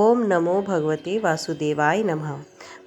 ओम नमो भगवते वासुदेवाय नमः।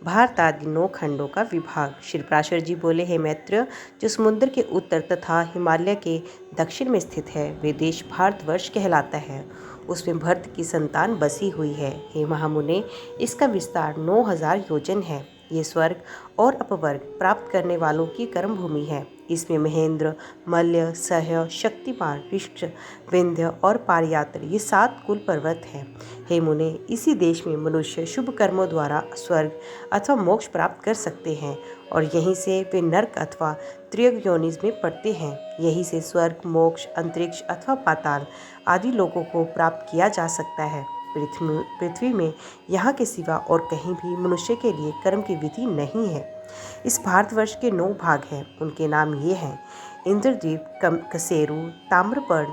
भारत आदि 9 खंडों का विभाग। श्री पराशर जी बोले, हे मैत्र, जो समुद्र के उत्तर तथा हिमालय के दक्षिण में स्थित है, वे देश भारतवर्ष कहलाता है। उसमें भरत की संतान बसी हुई है। हे महामुने, इसका विस्तार 9000 योजन है। ये स्वर्ग और अपवर्ग प्राप्त करने वालों की कर्म भूमि है। इसमें महेंद्र, मल्य, सह्य, शक्तिमान, ऋक्ष, विंध्य और पारयात्र ये 7 कुल पर्वत हैं। हे मुने, इसी देश में मनुष्य शुभ कर्मों द्वारा स्वर्ग अथवा मोक्ष प्राप्त कर सकते हैं और यहीं से वे नरक अथवा त्रियग योनिज में पड़ते हैं। यहीं से स्वर्ग, मोक्ष, अंतरिक्ष अथवा पाताल आदि लोगों को प्राप्त किया जा सकता है। पृथ्वी में यहाँ के सिवा और कहीं भी मनुष्य के लिए कर्म की विधि नहीं है। इस भारतवर्ष के 9 भाग हैं। उनके नाम ये हैं: इंद्रद्वीप, कसेरु, ताम्रपर्ण,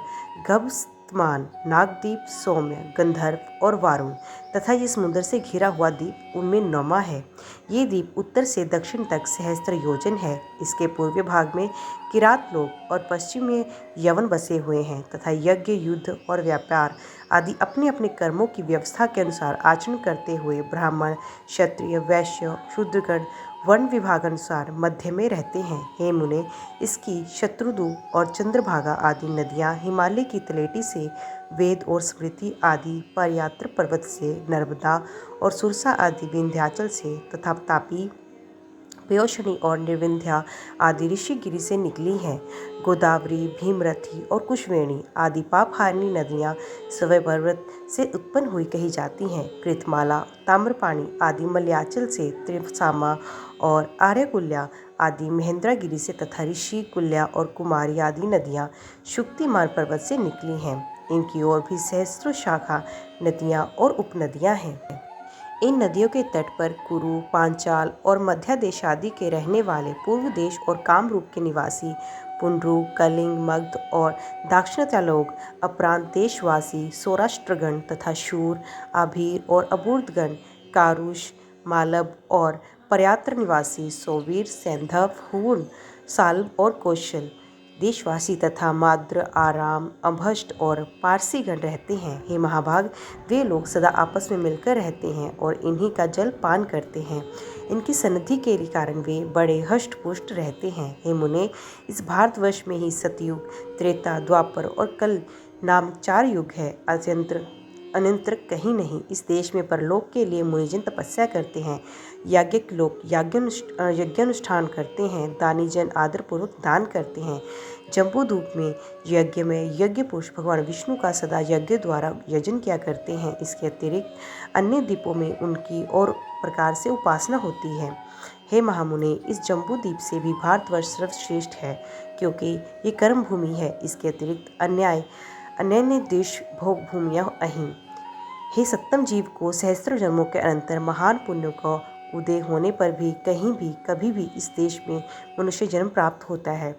गभस्मान, नागद्वीप, सौम्य, गंधर्व और वारुण तथा ये समुद्र से घिरा हुआ द्वीप उनमें 9वां है। ये द्वीप उत्तर से दक्षिण तक सहस्त्र योजन है। इसके पूर्वी भाग में किरात लोग और पश्चिम में यवन बसे हुए हैं तथा यज्ञ, युद्ध और व्यापार आदि अपने अपने कर्मों की व्यवस्था के अनुसार आचरण करते हुए ब्राह्मण, क्षत्रिय, वैश्य, शूद्रगण वर्ण विभागानुसार मध्य में रहते हैं। हे मुने, इसकी शत्रुदु और चंद्रभागा आदि नदियाँ हिमालय की तलेटी से, वेद और स्मृति आदि परयात्र पर्वत से, नर्मदा और सुरसा आदि विंध्याचल से तथा तापी, पयोशनी और निर्विंध्या आदि ऋषिगिरि से निकली हैं। गोदावरी, भीमरथी और कुशवेणी आदि पापहारिणी नदियाँ सवय पर्वत से उत्पन्न हुई कही जाती हैं। कृतमाला, ताम्रपाणी आदि मलयाचल से, त्रिसामा और आर्यकुल्या आदि महेंद्रगिरि से तथा ऋषि कुल्या और कुमारी आदि नदियाँ शुक्तिमान पर्वत से निकली हैं। इनकी ओर भी सहस्त्रों शाखा नदियाँ और उपनदियाँ हैं। इन नदियों के तट पर कुरु, पांचाल और मध्य देश आदि के रहने वाले पूर्व देश और कामरूप के निवासी, पुंड्रु, कलिंग, मगध और दाक्षिणात्य लोग, अपरांत देशवासी सौराष्ट्रगण तथा शूर, आभीर और अबूर्दगण, कारुष, मालव और परयात्र निवासी सोवीर, सैंधव, हूण, साल्व और कौशल देशवासी तथा माद्र, आराम, अभष्ट और पारसीगण रहते हैं। हे महाभाग, वे लोग सदा आपस में मिलकर रहते हैं और इन्हीं का जल पान करते हैं। इनकी सन्निधि के कारण वे बड़े हष्ट पुष्ट रहते हैं। हे मुने, इस भारतवर्ष में ही सतयुग, त्रेता, द्वापर और कल नाम 4 युग है। अनंतर कहीं नहीं। इस देश में परलोक के लिए मुनिजन तपस्या करते हैं, याज्ञिक लोग यज्ञानुष्ठान करते हैं, दानी जन आदरपूर्वक दान करते हैं। जम्बूद्वीप में यज्ञ में यज्ञ पुरुष भगवान विष्णु का सदा यज्ञ द्वारा यजन किया करते हैं। इसके अतिरिक्त अन्य द्वीपों में उनकी और प्रकार से उपासना होती है। हे महामुने, इस जम्बूद्वीप से भी भारतवर्ष सर्वश्रेष्ठ है, क्योंकि ये कर्म भूमि है। इसके अतिरिक्त अन्य देश भोग भूमियाँ अहीं। हे सत्तम जीव को सहस्त्र जन्मों के अनंतर महान पुण्यों का उदय होने पर भी कहीं भी कभी भी इस देश में मनुष्य जन्म प्राप्त होता है।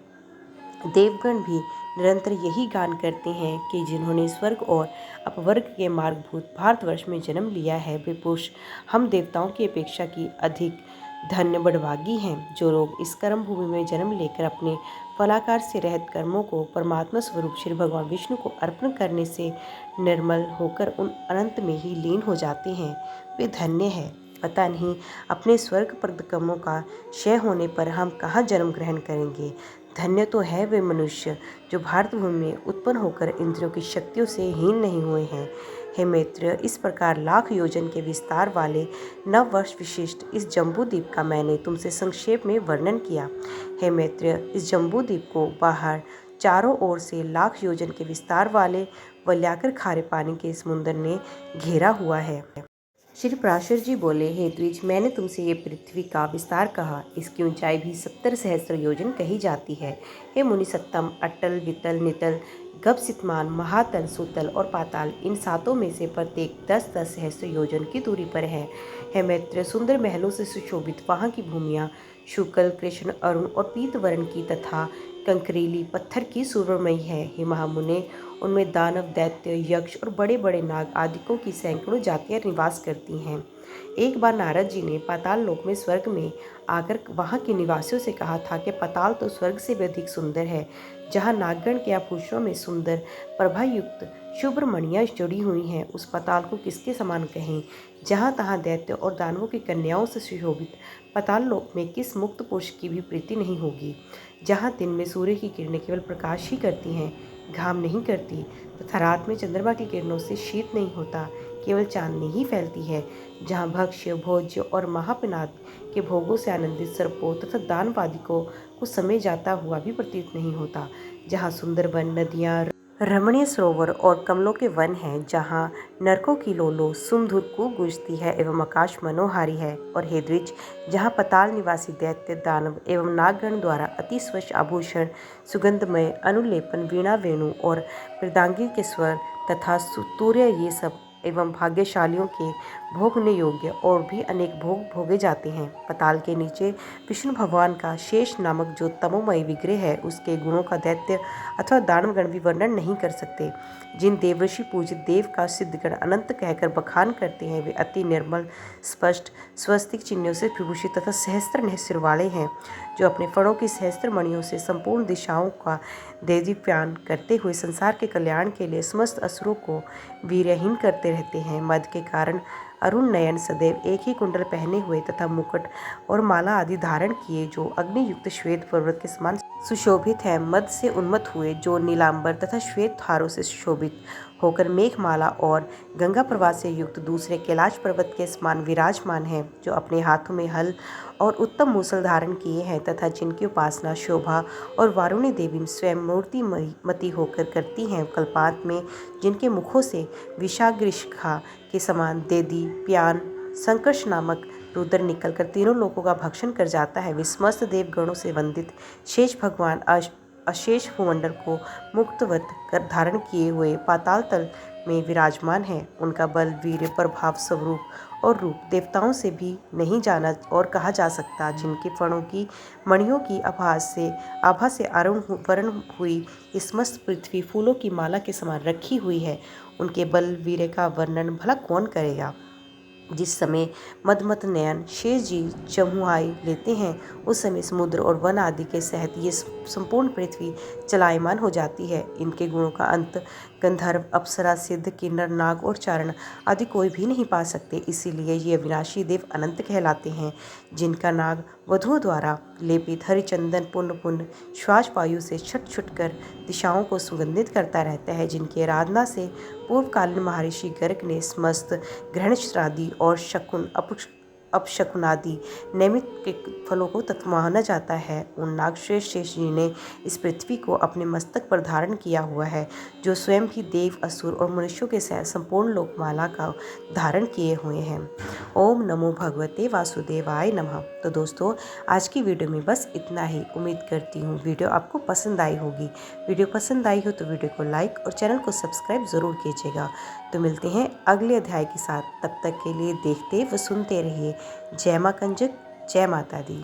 देवगण भी निरंतर यही गान करते हैं कि जिन्होंने स्वर्ग और अपवर्ग के मार्गभूत भारतवर्ष में जन्म लिया है, वे पुरुष हम देवताओं की अपेक्षा की अधिक धन्य बड़भागी हैं। जो लोग इस कर्म भूमि में जन्म लेकर अपने फलाकार से रहित कर्मों को परमात्मा स्वरूप श्री भगवान विष्णु को अर्पण करने से निर्मल होकर उन अनंत में ही लीन हो जाते हैं, वे धन्य है। पता नहीं अपने स्वर्ग कर्मों का क्षय होने पर हम कहाँ जन्म ग्रहण करेंगे। धन्य तो है वे मनुष्य जो भारत भूमि में उत्पन्न होकर इंद्रियों की शक्तियों से हीन नहीं हुए हैं। हे मित्र, इस प्रकार लाख योजन के विस्तार वाले 9 वर्ष विशिष्ट इस जम्बूद्वीप का मैंने तुमसे संक्षेप में वर्णन किया। हे मित्र, इस जम्बूद्वीप को बाहर चारों ओर से लाख योजन के विस्तार वाले वलयाकर खारे पानी के समुद्र ने घेरा हुआ है। श्री पराशर जी बोले, हे द्विज, मैंने तुमसे ये पृथ्वी का विस्तार कहा। इसकी ऊंचाई भी 70 सहस्त्र योजन कही जाती है। हे मुनि सत्तम, अटल, वितल, नितल, गभस्मान, महातल, सुतल और पाताल, इन 7 में से प्रत्येक 10-10 सहस्त्र योजन की दूरी पर है। हे मित्र, सुंदर महलों से सुशोभित वहाँ की भूमियाँ शुक्ल, कृष्ण, अरुण और पीत वर्ण की तथा कंकरीली पत्थर की सुरमयी है। हे महामुने, उनमें दानव, दैत्य, यक्ष और बड़े बड़े नाग आदिकों की सैकड़ों जातियां निवास करती हैं। एक बार नारद जी ने पाताल लोक में स्वर्ग में आकर वहाँ के निवासियों से कहा था कि पाताल तो स्वर्ग से भी अधिक सुंदर है, जहाँ नागगण के आभूषणों में सुंदर प्रभायुक्त सुब्रमण्या जुड़ी हुई हैं, उस पाताल को किसके समान कहें? जहाँ तहाँ दैत्य और दानवों की कन्याओं से सुशोभित पाताल लोक में किस मुक्त पुरुष की भी प्रीति नहीं होगी? जहाँ दिन में सूर्य की किरणें केवल प्रकाश ही करती हैं, घाम नहीं करती, तथा रात में चंद्रमा की किरणों से शीत नहीं होता, केवल चांदनी ही फैलती है। जहाँ भक्ष्य, भोज्य और महापिनाद के भोगों से आनंदित सर्पों तथा दानवादिकों को समय जाता हुआ भी प्रतीत नहीं होता। जहाँ सुंदर वन, नदियाँ, रमणीय सरोवर और कमलों के वन हैं, जहाँ नरकों की लोलो सुमधुर कूक गूंजती है एवं आकाश मनोहारी है। और हे द्विज, जहाँ पताल निवासी दैत्य, दानव एवं नागगण द्वारा अति स्वच्छ आभूषण, सुगंधमय अनुलेपन, वीणा, वेणु और मृदांगी के स्वर तथा तुर्य, ये सब एवं भाग्यशालियों के भोगने योग्य और भी अनेक भोग भोगे जाते हैं। पताल के नीचे विष्णु भगवान का शेष नामक जो तमोमयी विग्रह है, उसके गुणों का दैत्य अथवा दानवगण भी वर्णन नहीं कर सकते। जिन देवऋषि पूजित देव का सिद्धगण अनंत कहकर बखान करते हैं, वे अति निर्मल, स्पष्ट, स्वस्तिक चिन्हों से विभूषित तथा सहस्त्र नेत्र वाले हैं, जो अपने फणों की सहस्त्र मणियों से संपूर्ण दिशाओं का देदीप्यान करते हुए संसार के कल्याण के लिए समस्त असुरों को वीर्यहीन करते रहते हैं। मद के कारण अरुण नयन, सदैव एक ही कुंडल पहने हुए तथा मुकुट और माला आदि धारण किए, जो अग्नियुक्त श्वेत पर्वत के समान सुशोभित है। मद से उन्मत्त हुए, जो नीलांबर तथा श्वेत हारों से सुशोभित होकर मेघमाला और गंगा प्रवाह से युक्त दूसरे कैलाश पर्वत के समान विराजमान है, जो अपने हाथों में हल और उत्तम मूसल धारण किए हैं तथा जिनकी उपासना शोभा और वारुणी देवी स्वयं मूर्तिमती होकर करती हैं। कल्पांत में जिनके मुखों से विषाग्रिशिखा के समान देदी प्यान संकर्ष नामक रुद्र निकलकर तीनों लोकों का भक्षण कर जाता है, वे समस्त देवगणों से वंदित शेष भगवान अशेष भूमंडल को मुक्तवत कर धारण किए हुए पाताल तल में विराजमान है। उनका बल, वीर्य, प्रभाव, स्वरूप और रूप देवताओं से भी नहीं जाना और कहा जा सकता। जिनके फणों की मणियों की आभा से वर्ण हुई समस्त पृथ्वी फूलों की माला के समान रखी हुई है, उनके बल, वीर्य का वर्णन भला कौन करेगा? जिस समय मदमत नयन शेष जी चमुहाई लेते हैं, उस समय समुद्र और वन आदि के सहित ये संपूर्ण पृथ्वी चलायमान हो जाती है। इनके गुणों का अंत गंधर्व, अप्सरा, सिद्ध, किन्नर, नाग और चारण आदि कोई भी नहीं पा सकते। इसीलिए ये अविनाशी देव अनंत कहलाते हैं। जिनका नाग वधुओं द्वारा लेपित हरिचंदन पुण्य पुण्य श्वास वायु से छट छुट कर दिशाओं को सुगंधित करता रहता है, जिनकी आराधना से पूर्वकालीन महर्षि गर्ग ने समस्त ग्रहण श्राद्धि और शकुन अपशकुनादि नियमित के फलों को माना जाता है। उन नागश्रेष्ठ शेष जी ने इस पृथ्वी को अपने मस्तक पर धारण किया हुआ है, जो स्वयं ही देव, असुर और मनुष्यों के साथ संपूर्ण लोकमाला का धारण किए हुए हैं। ओम नमो भगवते वासुदेवाय नमः। तो दोस्तों, आज की वीडियो में बस इतना ही। उम्मीद करती हूँ वीडियो आपको पसंद आई होगी। वीडियो पसंद आई हो तो वीडियो को लाइक और चैनल को सब्सक्राइब ज़रूर कीजिएगा। तो मिलते हैं अगले अध्याय के साथ। तब तक के लिए देखते व सुनते रहिए। जय मां कंजक, जय माता दी।